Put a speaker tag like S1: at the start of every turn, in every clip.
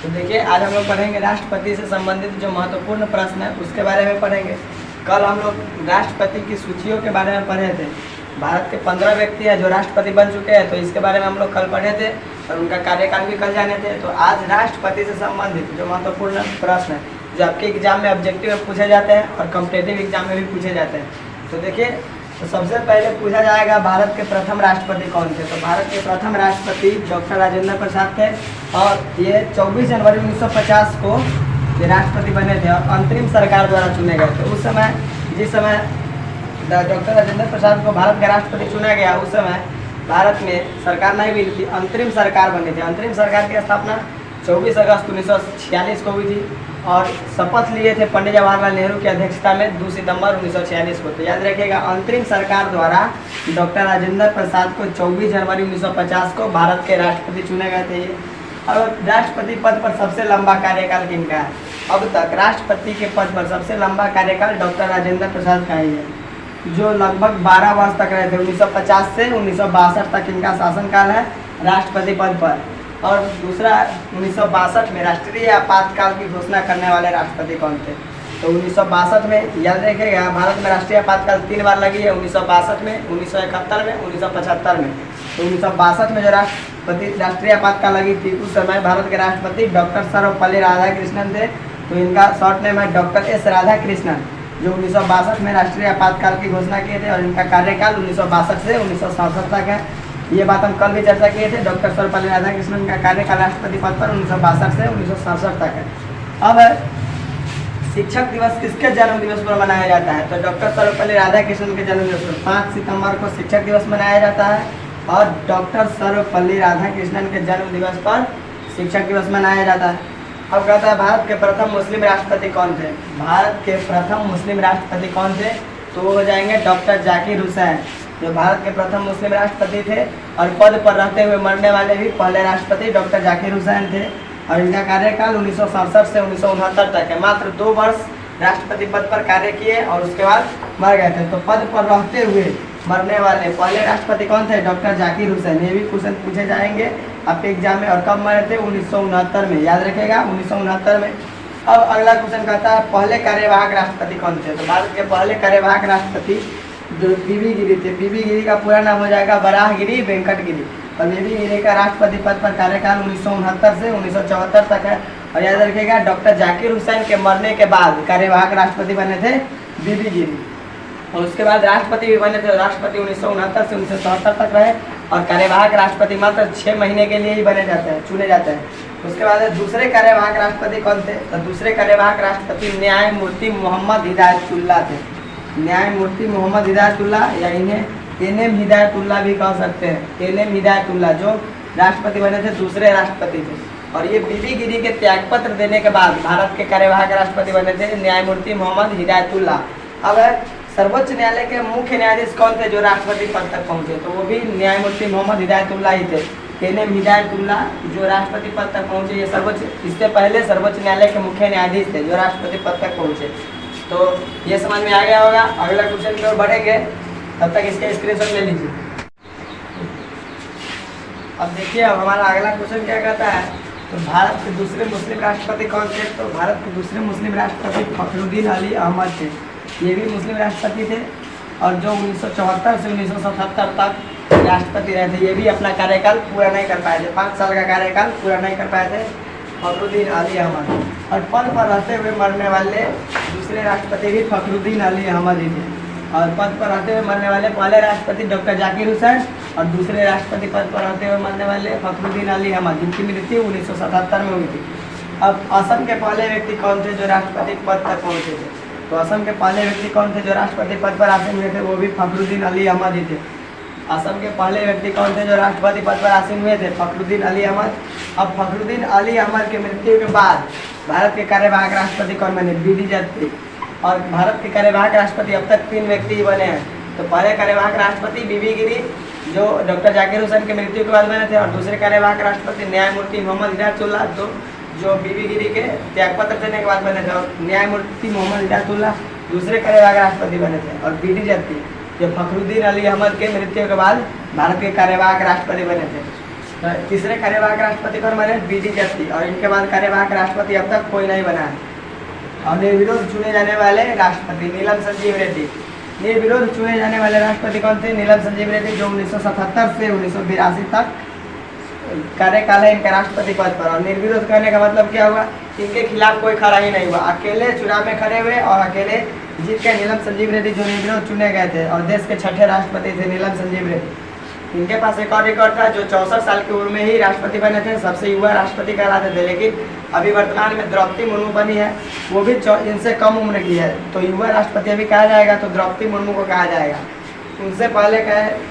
S1: तो देखिए, आज हम लोग पढ़ेंगे राष्ट्रपति से संबंधित जो महत्वपूर्ण प्रश्न है उसके बारे में पढ़ेंगे। कल हम लोग राष्ट्रपति की सूचियों के बारे में पढ़े थे। भारत के 15 व्यक्ति हैं जो राष्ट्रपति बन चुके हैं, तो इसके बारे में हम लोग कल पढ़े थे और उनका कार्यकाल भी कल जाने थे। तो आज राष्ट्रपति से संबंधित जो महत्वपूर्ण प्रश्न है जो आपके एग्जाम में ऑब्जेक्टिव में पूछे जाते हैं और कॉम्पिटिटिव एग्जाम में भी पूछे जाते हैं। तो देखिए, तो सबसे पहले पूछा जाएगा भारत के प्रथम राष्ट्रपति कौन थे। तो भारत के प्रथम राष्ट्रपति डॉक्टर राजेंद्र प्रसाद थे और ये 24 जनवरी 1950 को ये राष्ट्रपति बने थे और अंतरिम सरकार द्वारा चुने गए थे। उस समय जिस समय डॉक्टर राजेंद्र प्रसाद को भारत का राष्ट्रपति चुना गया, उस समय भारत में सरकार नहीं मिली थी, अंतरिम सरकार बनी थी। अंतरिम सरकार की स्थापना 24 अगस्त 1946 को हुई थी और शपथ लिए थे पंडित जवाहरलाल नेहरू की अध्यक्षता में 2 सितंबर 1946 को। तो याद रखिएगा, अंतरिम सरकार द्वारा डॉक्टर राजेंद्र प्रसाद को 24 जनवरी 1950 को भारत के राष्ट्रपति चुने गए थे। और राष्ट्रपति पद पर सबसे लंबा कार्यकाल किनका है? अब तक राष्ट्रपति के पद पर सबसे लंबा कार्यकाल डॉक्टर राजेंद्र प्रसाद का ही है, जो लगभग 12 वर्ष तक रहे थे। 1950 से 1962 तक इनका शासनकाल है राष्ट्रपति पद पर। और दूसरा, 1962 में राष्ट्रीय आपातकाल की घोषणा करने वाले राष्ट्रपति कौन थे? तो 1962 में याद रखिएगा, भारत में राष्ट्रीय आपातकाल 3 बार लगी है, 1962 में, 1971 में, 1975 में। तो 1962 में जो राष्ट्रीय आपातकाल लगी थी, उस समय भारत के राष्ट्रपति डॉक्टर सर्वपल्ली राधाकृष्णन थे। तो इनका शॉर्ट नेम है डॉक्टर एस राधाकृष्णन, जो 1962 में राष्ट्रीय आपातकाल की घोषणा किए थे और इनका कार्यकाल 1962 से 1967 तक है। ये बात हम कल भी चर्चा किए थे। डॉक्टर सर्वपल्ली राधाकृष्णन का कार्यकाल राष्ट्रपति पद पर 1962 से 1967 तक है। अब शिक्षक दिवस किसके जन्म दिवस पर मनाया जाता है? तो डॉक्टर सर्वपल्ली राधाकृष्णन के जन्म दिवस पर 5 सितंबर को शिक्षक दिवस मनाया जाता है और डॉक्टर सर्वपल्ली राधाकृष्णन के जन्म दिवस पर शिक्षक दिवस मनाया जाता है। अब कहता है, भारत के प्रथम मुस्लिम राष्ट्रपति कौन थे? भारत के प्रथम मुस्लिम राष्ट्रपति कौन थे? तो वो हो जाएंगे डॉक्टर जाकिर हुसैन, जो भारत के प्रथम मुस्लिम राष्ट्रपति थे और पद पर रहते हुए मरने वाले भी पहले राष्ट्रपति डॉक्टर जाकिर हुसैन थे। और इनका कार्यकाल 1967 से 1969 तक है। मात्र 2 वर्ष राष्ट्रपति पद पर कार्य किए और उसके बाद मर गए थे। तो पद पर रहते हुए मरने वाले पहले राष्ट्रपति कौन थे? डॉक्टर जाकिर हुसैन। ये भी क्वेश्चन पूछे जाएंगे आपके एग्जाम में। और कब मरे थे? 1969 में, याद रखेगा, 1969 में। अब अगला क्वेश्चन कहता है, पहले कार्यवाहक राष्ट्रपति कौन थे? तो भारत के पहले कार्यवाहक राष्ट्रपति बीबी गिरी थे। बीबी गिरी का पूरा नाम हो जाएगा वराहगिरी वेंकट गिरी। और बीबी गिरी का राष्ट्रपति पद पर कार्यकाल 1969 से 1974 तक है। और याद रखिएगा, डॉक्टर जाकिर हुसैन के मरने के बाद कार्यवाहक राष्ट्रपति बने थे बीबी गिरी। और उसके बाद राष्ट्रपति भी बने थे। राष्ट्रपति 1969 से 1974 तक रहे और कार्यवाहक राष्ट्रपति मात्र 6 महीने के लिए ही बने जाते हैं, चुने जाते हैं। उसके बाद दूसरे कार्यवाहक राष्ट्रपति कौन थे? तो दूसरे कार्यवाहक राष्ट्रपति न्यायमूर्ति मोहम्मद हिदायतुल्लाह थे। न्यायमूर्ति मोहम्मद हिदायतुल्लाह, या इन्हें एनएम हिदायतुल्लाह भी कह सकते हैं। एनएम हिदायतुल्लाह जो राष्ट्रपति बने थे, दूसरे राष्ट्रपति थे। और ये बीबी गिरी के त्यागपत्र देने के बाद भारत के कार्यवाहक राष्ट्रपति बने थे न्यायमूर्ति मोहम्मद हिदायतुल्लाह। अब सर्वोच्च न्यायालय के मुख्य न्यायाधीश कौन थे जो राष्ट्रपति पद तक पहुंचे? तो वो भी न्यायमूर्ति मोहम्मद हिदायतुल्लाह ही थे। एनएम हिदायतुल्लाह जो राष्ट्रपति पद तक पहुंचे, ये इससे पहले सर्वोच्च न्यायालय के मुख्य न्यायाधीश थे जो राष्ट्रपति पद तक पहुंचे। तो ये समझ में आ गया होगा। अगला क्वेश्चन की ओर बढ़ेंगे, तब तक इसके स्क्रीनशॉट ले लीजिए। अब देखिए, अब हमारा अगला क्वेश्चन क्या कहता है? तो भारत के दूसरे मुस्लिम राष्ट्रपति कौन थे? तो भारत के दूसरे मुस्लिम राष्ट्रपति फखरुद्दीन अली अहमद थे। ये भी मुस्लिम राष्ट्रपति थे और जो 1974 से 1977 तक राष्ट्रपति रहे थे। ये भी अपना कार्यकाल पूरा नहीं कर पाए थे, 5 साल का कार्यकाल पूरा नहीं कर पाए थे फखरुद्दीन अली अहमद। और पद पर रहते हुए मरने वाले दूसरे राष्ट्रपति भी फखरुद्दीन अली अहमद ही थे। और पद पर रहते हुए मरने वाले पहले राष्ट्रपति डॉक्टर जाकिर हुसैन और दूसरे राष्ट्रपति पद पर रहते हुए मरने वाले फखरुद्दीन अली अहमद, जिनकी मृत्यु 1977 में हुई थी। अब असम के पहले व्यक्ति कौन थे जो राष्ट्रपति पद तक पहुँचे थे? तो असम के पहले व्यक्ति कौन थे जो राष्ट्रपति पद पर आसीन हुए थे? वो भी फखरुद्दीन अली अहमद ही थे। असम के पहले व्यक्ति कौन थे जो राष्ट्रपति पद पर आसीन हुए थे? फखरुद्दीन अली अहमद। अब फखरुद्दीन अली अहमद के मृत्यु के बाद भारत के कार्यवाहक राष्ट्रपति कौन बने? बीडी जत्ती। और भारत के कार्यवाहक राष्ट्रपति अब तक 3 व्यक्ति ही बने हैं। तो पहले कार्यवाहक राष्ट्रपति बीबी गिरी जो डॉक्टर जाकिर हुसैन के मृत्यु के बाद बने थे, और दूसरे कार्यवाहक राष्ट्रपति न्यायमूर्ति मोहम्मद हिदायतुल्लाह जो बीबी गिरी के त्यागपत्र देने के बाद बने थे। और न्यायमूर्ति मोहम्मद हिदायतुल्लाह दूसरे कार्यवाहक राष्ट्रपति बने थे। और बीडी जत्ती जो फखरुद्दीन अली अहमद के मृत्यु के बाद भारत के कार्यवाहक राष्ट्रपति बने थे। तीसरे कार्यवाहक राष्ट्रपति कौन बने? BD जत्ती। और इनके बाद कार्यवाहक राष्ट्रपति अब तक कोई नहीं बना है। और निर्विरोध चुने जाने वाले राष्ट्रपति नीलम संजीव रेड्डी। निर्विरोध चुने जाने वाले राष्ट्रपति कौन थे? नीलम संजीव रेड्डी, जो 1977 से 1982 तक कार्यकाल है इनका राष्ट्रपति पद पर। और निर्विरोध करने का मतलब क्या हुआ? इनके खिलाफ कोई खड़ा ही नहीं हुआ, अकेले चुनाव में खड़े हुए और अकेले जीत के नीलम संजीव रेड्डी जो निर्विरोध चुने गए थे और देश के 6ठे राष्ट्रपति थे नीलम संजीव रेड्डी। इनके पास एक और रिकॉर्ड था, जो 64 साल की उम्र में ही राष्ट्रपति बने थे, सबसे युवा राष्ट्रपति कहलाते थे। लेकिन अभी वर्तमान में द्रौपदी मुर्मू बनी है, वो भी इनसे कम उम्र की है, तो युवा राष्ट्रपति अभी कहा जाएगा तो द्रौपदी मुर्मू को कहा जाएगा। उनसे पहले कहे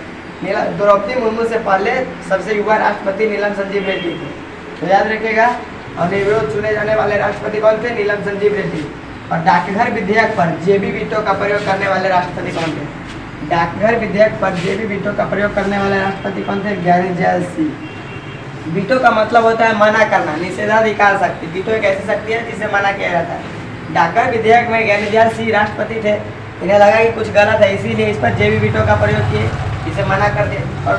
S1: द्रौपदी मुर्मू से पहले सबसे युवा राष्ट्रपति नीलम संजीव रेड्डी थे, तो याद रखिएगा। और निर्विरोध चुने जाने वाले राष्ट्रपति कौन थे? नीलम संजीव रेड्डी। और डाकघर विधेयक पर JB वीटो का प्रयोग करने वाले राष्ट्रपति कौन थे? डाकघर विधेयक पर JB वीटो का प्रयोग करने वाले राष्ट्रपति कौन थे? ज्ञानेंद्र सिंह। वीटो का मतलब होता है मना करना, निषेधाधिकार शक्ति। वीटो एक ऐसी शक्ति है जिसे मना किया जाता है। डाकघर विधेयक में ज्ञानेंद्र सिंह राष्ट्रपति थे, इन्हें लगा कि कुछ गलत है, इसीलिए इस पर JB वीटो का प्रयोग किए, इसे मना कर दिए। और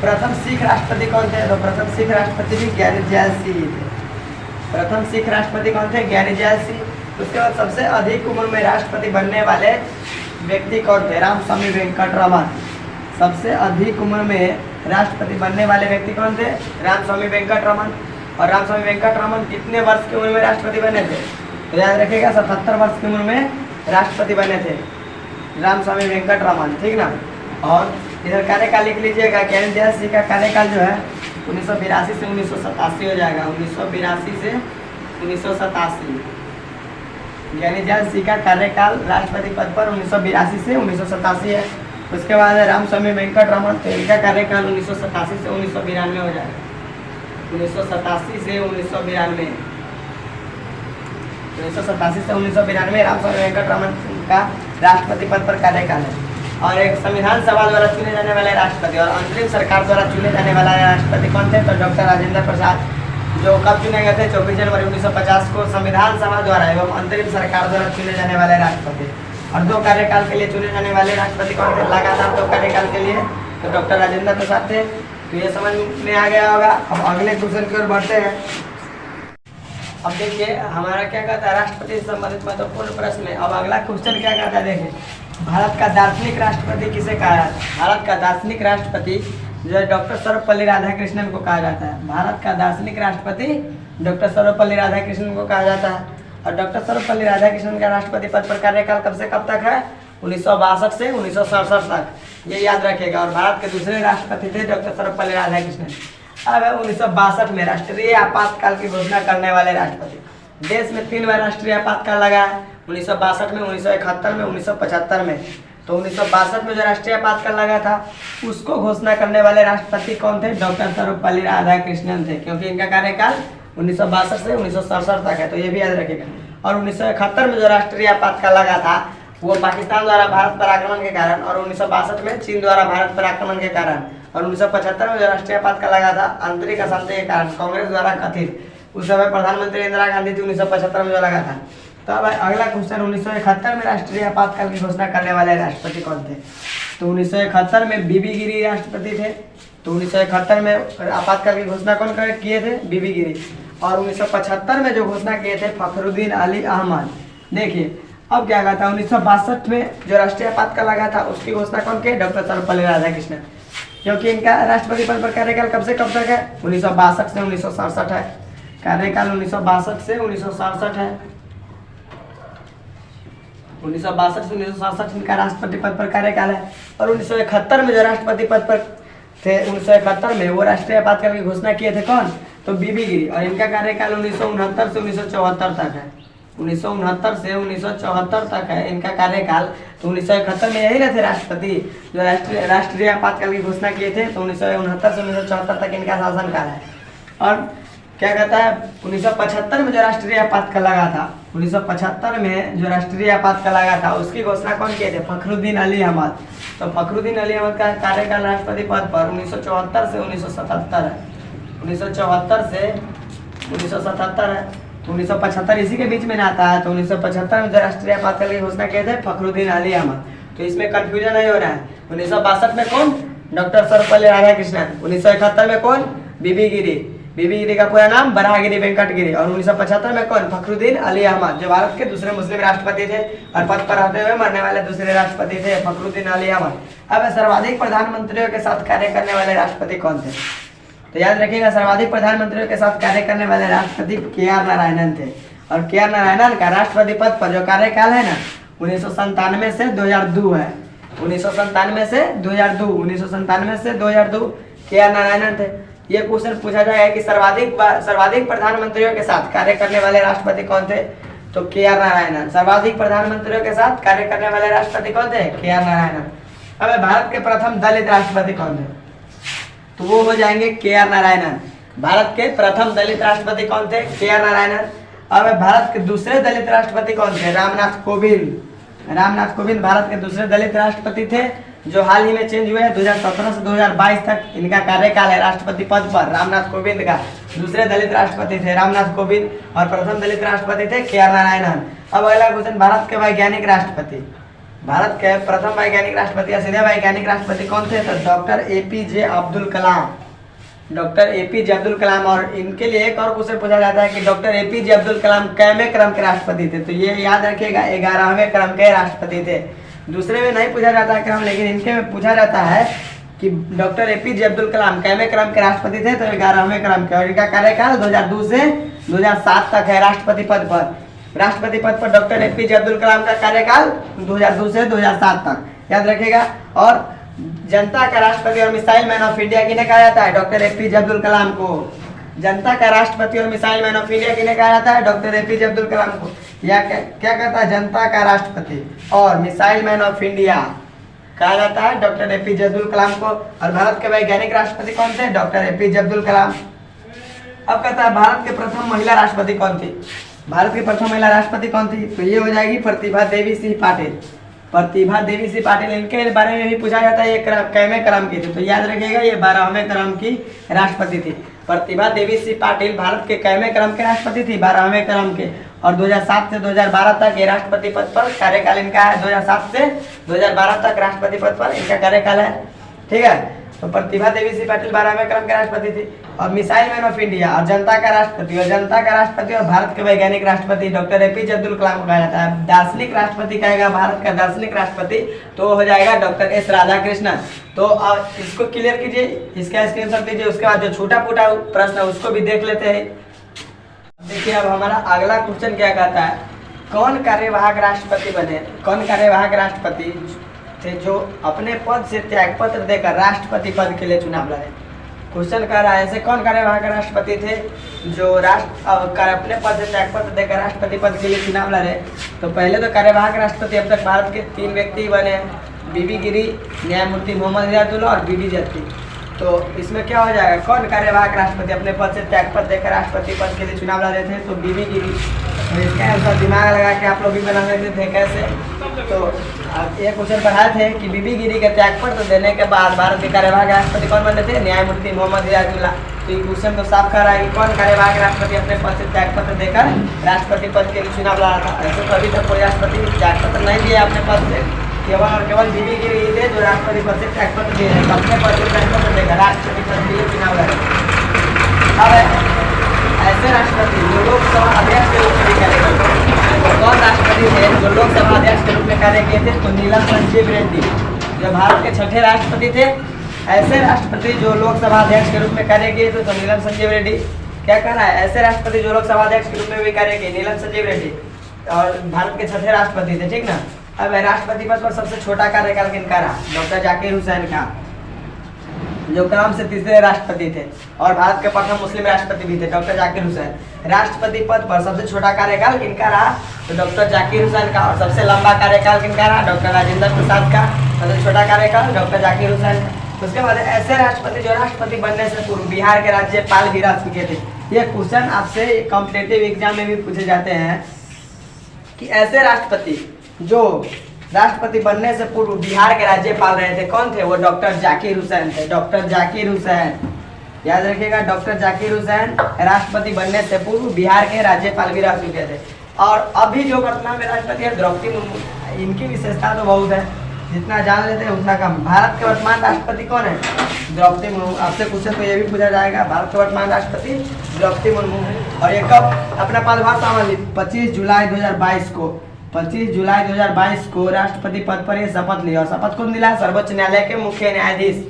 S1: प्रथम सिख राष्ट्रपति कौन थे? तो प्रथम सिख राष्ट्रपति भी ज्ञानेंद्र सिंह थे। प्रथम सिख राष्ट्रपति कौन थे? ज्ञानेंद्र सिंह। उसके बाद सबसे अधिक उम्र में राष्ट्रपति बनने वाले व्यक्ति कौन थे? रामस्वामी वेंकटरमन। सबसे अधिक उम्र में राष्ट्रपति बनने वाले व्यक्ति कौन थे? रामस्वामी वेंकटरमन। और रामस्वामी वेंकटरमन कितने वर्ष की उम्र में राष्ट्रपति बने थे? तो याद रखिएगा 77 वर्ष की उम्र में राष्ट्रपति बने थे रामस्वामी वेंकटरमन, ठीक ना। और इधर कार्यकाल लिख लीजिएगा, ज्ञानेंद्र सिंह का कार्यकाल जो है 1982 से 1987 हो जाएगा। 1982 से 1987 ज्ञानेंद्र सिंह का कार्यकाल राष्ट्रपति पद पर 1982 से 1987 है। उसके बाद है रामस्वामी वेंकटरमन, तो इनका कार्यकाल 1987 से 1992 हो जाएगा। 1987 से 1992 1987 से 1992 रामस्वामी वेंकटरमन का राष्ट्रपति पद पर कार्यकाल है। और एक संविधान सभा द्वारा चुने जाने वाले राष्ट्रपति और अंतरिम सरकार द्वारा चुने जाने वाला राष्ट्रपति कौन थे? तो डॉक्टर राजेंद्र प्रसाद, जो कब चुने गए थे? 24 जनवरी 1950 को संविधान सभा द्वारा एवं अंतरिम सरकार द्वारा चुने जाने वाले राष्ट्रपति। और 2 कार्यकाल के लिए चुने जाने वाले राष्ट्रपति कौन थे? लगातार 2 कार्यकाल के लिए तो डॉक्टर राजेंद्र प्रसाद थे। तो ये समझ में आ गया होगा। अब अगले क्वेश्चन की ओर बढ़ते हैं। अब देखिए हमारा क्या कहता है, राष्ट्रपति से संबंधित महत्वपूर्ण प्रश्न है। अब अगला क्वेश्चन क्या कहता है, देखिए भारत का दार्शनिक राष्ट्रपति किसे कहा जाता है? भारत का दार्शनिक राष्ट्रपति जो है डॉक्टर सर्वपल्ली राधाकृष्णन को कहा जाता है। भारत का दार्शनिक राष्ट्रपति डॉक्टर सर्वपल्ली राधाकृष्णन को कहा जाता है। और डॉक्टर सर्वपल्ली राधाकृष्णन का राष्ट्रपति पद पर कार्यकाल कब से कब तक है? 1962 से 1967 तक, ये याद रखिएगा। और भारत के दूसरे राष्ट्रपति थे डॉक्टर सर्वपल्ली राधाकृष्णन। अब है 1962 में राष्ट्रीय आपातकाल की घोषणा करने वाले राष्ट्रपति। देश में 3 बार राष्ट्रीय आपातकाल लगा है, 1962 में, 1971 में, 1975 में। तो 1962 में जो राष्ट्रीय आपातकाल लगा था उसको घोषणा करने वाले राष्ट्रपति कौन थे? डॉक्टर सर्वपल्ली राधाकृष्णन थे, क्योंकि इनका कार्यकाल 1962 से 1967 तक है, तो ये भी याद रखिएगा। और 1971 में जो राष्ट्रीय आपातकाल लगा था वो पाकिस्तान द्वारा भारत पर आक्रमण के कारण, और 1962 में चीन द्वारा भारत पर आक्रमण के कारण, और 1975 में जो राष्ट्रीय आपातकाल लगा था आंतरिक अशांति के कारण कांग्रेस द्वारा कथित, उस समय प्रधानमंत्री इंदिरा गांधी थी 1975 में जो लगा था। तो अब अगला क्वेश्चन, 1971 में राष्ट्रीय आपातकाल की घोषणा करने वाले राष्ट्रपति कौन थे? तो 1971 में बीबी गिरी राष्ट्रपति थे। तो 1971 में आपातकाल की घोषणा कौन किए थे? बीबी गिरी। और 1975 में जो घोषणा किए थे फखरुद्दीन अली अहमद। देखिए अब क्या कहा था, 1962 में जो राष्ट्रीय आपातकाल लगा था उसकी घोषणा कौन किए? डॉक्टर सर्वपल्ली राधाकृष्णन, क्योंकि इनका राष्ट्रपति पद पर कार्यकाल कब से कब तक है? 1962 से 1967 है। कार्यकाल 1962 से 1967 है। 1962 से 1967 इनका राष्ट्रपति पद पर कार्यकाल है। और 1971 में जो राष्ट्रपति पद पर थे 1971 में वो राष्ट्रीय आपातकाल की घोषणा किए थे कौन? तो बीबी गिरी। और इनका कार्यकाल 1969 से 1974 तक है। 1969 से 1974 तक है इनका कार्यकाल। तो 1971 में यही ना थे राष्ट्रपति जो राष्ट्रीय आपातकाल की घोषणा किए थे। तो 1969 से 1974 तक इनका शासनकाल है। और क्या कहता है, 1975 में जो राष्ट्रीय आपातकाल लगा था, 1975 में जो राष्ट्रीय आपातकाल लगा था उसकी घोषणा कौन किए थे? फखरुद्दीन अली अहमद। तो फखरुद्दीन अली अहमद का कार्यकाल राष्ट्रपति पद पर 1974 से 1977 है। 1974 से 1977 है। तो 1975 इसी के बीच में ना आता है। तो 1975 में जो राष्ट्रीय आपातकाल की घोषणा किए थे फखरुद्दीन अली अहमद। तो इसमें कंफ्यूजन नहीं हो रहा है। 1962 में कौन? डॉक्टर सर्वपल्ली राधाकृष्णन। 1971 में कौन? बीबी गिरी। बीबी गिरी का पूरा नाम बराहगिरी वेंकट गिरी। और 1975 में कौन? फखरुद्दीन अली अहमद, जो भारत के दूसरे मुस्लिम राष्ट्रपति थे और पद पर रहते हुए मरने वाले दूसरे राष्ट्रपति थे, फखरुद्दीन अली अहमद। अब सर्वाधिक प्रधानमंत्रियों के साथ कार्य करने वाले राष्ट्रपति कौन थे? तो याद रखिएगा, सर्वाधिक प्रधानमंत्रियों के साथ कार्य करने वाले राष्ट्रपति KR नारायणन थे। और KR नारायणन का राष्ट्रपति पद पर जो कार्यकाल है ना 1997 से 2002 है। 1997 से 2002, 1997 से 2002 KR नारायणन थे। ये क्वेश्चन पूछा जाएगा कि सर्वाधिक प्रधानमंत्रियों के साथ कार्य करने वाले राष्ट्रपति कौन थे? तो KR नारायणन। सर्वाधिक प्रधानमंत्रियों के साथ कार्य करने वाले राष्ट्रपति कौन थे? KR नारायणन। अब भारत के प्रथम दलित राष्ट्रपति कौन थे? तो वो हो जाएंगे KR नारायणन। भारत के प्रथम दलित राष्ट्रपति कौन थे? KR नारायणन। अब भारत के दूसरे दलित राष्ट्रपति कौन थे? रामनाथ कोविंद। रामनाथ कोविंद भारत के दूसरे दलित राष्ट्रपति थे, जो हाल ही में चेंज हुए हैं। 2017 से 2022 तक इनका कार्यकाल है राष्ट्रपति पद पर। रामनाथ कोविंद का दूसरे दलित राष्ट्रपति थे रामनाथ कोविंद, और प्रथम दलित राष्ट्रपति थे KR नारायणन। अब अगला क्वेश्चन, भारत के वैज्ञानिक राष्ट्रपति। भारत के प्रथम वैज्ञानिक राष्ट्रपति या सीधे वैज्ञानिक राष्ट्रपति कौन थे? तो doctor APJ Abdul Kalam. Doctor APJ Abdul Kalam. और इनके लिए एक और क्वेश्चन पूछा जाता है कि डॉक्टर APJ अब्दुल कलाम कैवें क्रम के राष्ट्रपति थे? तो ये याद रखिएगा, 11वें क्रम के राष्ट्रपति थे। दूसरे में नहीं पूछा जाता क्रम, लेकिन इनके में पूछा जाता है कि डॉक्टर APJ अब्दुल कलाम कैवें क्रम के राष्ट्रपति थे? तो 11वें क्रम के। और इनका कार्यकाल 2002 से 2007 तक है राष्ट्रपति पद पर। राष्ट्रपति पद पर डॉक्टर APJ अब्दुल कलाम का कार्यकाल 2002 से 2007 तक, याद रखिएगा। और जनता का राष्ट्रपति और मिसाइल मैन ऑफ इंडिया किन्हें कहा जाता है? डॉक्टर APJ अब्दुल कलाम को। जनता का राष्ट्रपति और मिसाइल मैन ऑफ इंडिया किन्हें कहा जाता है? डॉक्टर APJ अब्दुल कलाम को। या क्या कहता है? जनता का राष्ट्रपति और मिसाइल मैन ऑफ इंडिया कहा जाता है डॉक्टर APJ अब्दुल कलाम को। और भारत के वैज्ञानिक राष्ट्रपति कौन थे? Doctor APJ Abdul Kalam. अब कहता है भारत के प्रथम महिला राष्ट्रपति कौन थी? भारत की प्रथम महिला राष्ट्रपति कौन थी? तो ये हो जाएगी प्रतिभा देवी सिंह पाटिल। प्रतिभा देवी सिंह पाटिल। इनके बारे में भी पूछा जाता है ये कैवें क्रम की थी? तो याद रखिएगा, ये 12वें क्रम की राष्ट्रपति थी। प्रतिभा देवी सिंह पाटिल भारत के कैवें क्रम के राष्ट्रपति थी? 12वें क्रम के। और 2007 से 2012 तक ये राष्ट्रपति पद पर कार्यकाल इनका है। 2007 से 2012 तक राष्ट्रपति पद पर इनका कार्यकाल है, ठीक है। तो प्रतिभा देवी सिंह पाटिल 12वें क्रम के राष्ट्रपति थी। और मिसाइल मैन ऑफ इंडिया और जनता का राष्ट्रपति और भारत के वैज्ञानिक राष्ट्रपति डॉक्टर APJ अब्दुल कलाम को कहा जाता है। दार्शनिक राष्ट्रपति कहेगा भारत का दार्शनिक राष्ट्रपति, तो हो जाएगा डॉक्टर S राधाकृष्णन। तो इसको क्लियर कीजिए, इसका स्क्रीनशॉट लीजिए। उसके बाद जो छोटा मोटा प्रश्न है उसको भी देख लेते हैं। देखिए अब हमारा अगला क्वेश्चन क्या कहता है, कौन कार्यवाहक राष्ट्रपति बने? कौन कार्यवाहक राष्ट्रपति थे जो अपने पद से त्यागपत्र देकर राष्ट्रपति पद के लिए चुनाव लड़े? क्वेश्चन कह रहा है ऐसे कौन कार्यवाहक राष्ट्रपति थे जो अपने पद से त्यागपत्र देकर राष्ट्रपति पद के लिए चुनाव लड़े? तो पहले तो कार्यवाहक राष्ट्रपति अब तक भारत के 3 व्यक्ति बने, बीबी गिरी, न्यायमूर्ति मोहम्मद रियातुल्लाह और बीडी जत्ती। तो इसमें क्या हो जाएगा, कौन कार्यवाहक राष्ट्रपति अपने पद से त्यागपत्र देकर राष्ट्रपति पद के लिए चुनाव लड़े थे? तो बीबी गिरी। तो इसका आंसर दिमाग लगा के आप लोग भी बना सकते थे। कैसे? तो ये क्वेश्चन पढ़ाए थे कि बीबी गिरी के त्यागपत्र देने के बाद भारत के कार्यवाहक राष्ट्रपति कौन बने थे? न्यायमूर्ति मोहम्मद रियातुल्लाह। तो ये क्वेश्चन तो साफ कर रहा है कि कौन कार्यवाहक राष्ट्रपति अपने पद से त्यागपत्र देकर राष्ट्रपति पद के लिए चुनाव लड़ा था। ऐसे तो अभी तक कोई राष्ट्रपति त्यागपत्र नहीं दिया अपने पद से, केवल और केवल बीबी गिरी ही थे जो राष्ट्रपति पद से त्यागपत्र दिए हैं। अपने पद से त्यागपत्र देकर राष्ट्रपति पद के लिए चुनाव लड़े। अब ऐसे राष्ट्रपति जो लोकसभा अध्यक्ष के रूप में भी कार्य करते हैं, कौन राष्ट्रपति थे जो लोकसभा अध्यक्ष के रूप में कार्य किए थे? तो नीलम संजीव रेड्डी, जो भारत के 6ठे राष्ट्रपति थे। ऐसे राष्ट्रपति जो लोकसभा अध्यक्ष के रूप में कार्य किए थे तो नीलम संजीव रेड्डी। क्या कहना है? ऐसे राष्ट्रपति जो लोकसभा अध्यक्ष के रूप में भी कार्य किए, नीलम संजीव रेड्डी, और भारत के 6ठे राष्ट्रपति थे, ठीक ना। अब राष्ट्रपति पद पर सबसे छोटा कार्यकाल किनका रहा? डॉक्टर जाकिर हुसैन का, जो क्रम से 3रे राष्ट्रपति थे और भारत के प्रथम मुस्लिम राष्ट्रपति भी थे, डॉक्टर जाकिर हुसैन। राष्ट्रपति पद पर सबसे छोटा कार्यकाल किनका रहा? तो डॉक्टर जाकिर हुसैन का। और सबसे लंबा कार्यकाल किनका रहा? डॉक्टर राजेंद्र प्रसाद का। सबसे छोटा कार्यकाल डॉक्टर जाकिर हुसैन। उसके बाद ऐसे राष्ट्रपति जो राष्ट्रपति बनने से पूर्व बिहार के राज्यपाल भी रह चुके थे। ये क्वेश्चन आपसे कॉम्पिटिटिव एग्जाम में भी पूछे जाते हैं कि ऐसे राष्ट्रपति जो राष्ट्रपति बनने से पूर्व बिहार के राज्यपाल रहे थे, कौन थे? वो डॉक्टर जाकिर हुसैन थे। डॉक्टर जाकिर हुसैन, याद रखिएगा, डॉक्टर जाकिर हुसैन राष्ट्रपति बनने से पूर्व बिहार के राज्यपाल भी रह चुके थे। और अभी जो वर्तमान में राष्ट्रपति है द्रौपदी मुर्मू। इनकी विशेषता तो बहुत है, जितना जान लेते हैं उतना कम। भारत के वर्तमान राष्ट्रपति कौन है? द्रौपदी मुर्मू। आपसे क्वेश्चन तो ये भी पूछा जाएगा, भारत के वर्तमान राष्ट्रपति द्रौपदी मुर्मू है। और ये कब अपना पदभार संभाल ली? 25 जुलाई 2022 को। 25 जुलाई 2022 को राष्ट्रपति पद पर ये शपथ ली। और शपथ कौन दिला? सर्वोच्च न्यायालय के मुख्य न्यायाधीश।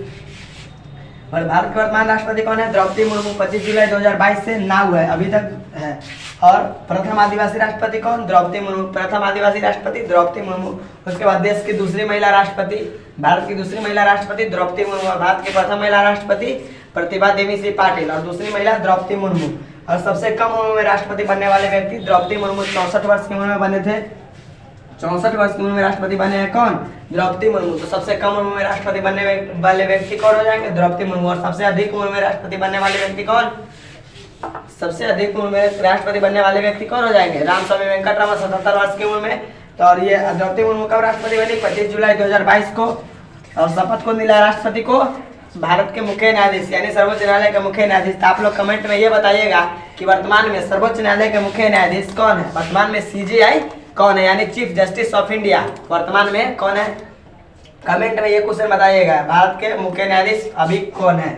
S1: और भारत के वर्तमान राष्ट्रपति कौन है? द्रौपदी मुर्मू। 25 जुलाई 2022 से ना हुआ है, अभी तक है। और प्रथम आदिवासी राष्ट्रपति कौन? द्रौपदी मुर्मू। प्रथम आदिवासी राष्ट्रपति द्रौपदी मुर्मू। उसके बाद देश की दूसरी महिला राष्ट्रपति, भारत की दूसरी महिला राष्ट्रपति द्रौपदी मुर्मू। और भारत की प्रथम महिला राष्ट्रपति प्रतिभा देवी सिंह पाटिल। और दूसरी महिला द्रौपदी मुर्मू। और सबसे कम उम्र में राष्ट्रपति बनने वाले व्यक्ति द्रौपदी मुर्मू। 64 वर्ष की उम्र में बने थे। 64 वर्ष की उम्र में राष्ट्रपति बने हैं कौन? द्रौपदी मुर्मू। तो सबसे कम उम्र में राष्ट्रपति बनने वाले व्यक्ति कौन हो जाएंगे? द्रौपदी मुर्मू। और सबसे अधिक उम्र में राष्ट्रपति बनने वाले व्यक्ति कौन? सबसे अधिक उम्र में राष्ट्रपति बनने वाले व्यक्ति कौन हो जाएंगे? रामस्वामी वेंकटरामन 77 वर्ष की उम्र में। तो और ये द्रौपदी मुर्मू कब राष्ट्रपति बनी? 25 जुलाई 2022 को। और शपथ कौन दिला राष्ट्रपति को? भारत के मुख्य न्यायाधीश यानी सर्वोच्च न्यायालय के मुख्य न्यायाधीश। तो आप लोग कमेंट में ये बताइएगा कि वर्तमान में सर्वोच्च न्यायालय के मुख्य न्यायाधीश कौन है? वर्तमान में CJI कौन है यानी चीफ जस्टिस ऑफ इंडिया वर्तमान में कौन है? कमेंट में ये क्वेश्चन बताइएगा, भारत के मुख्य न्यायाधीश अभी कौन है?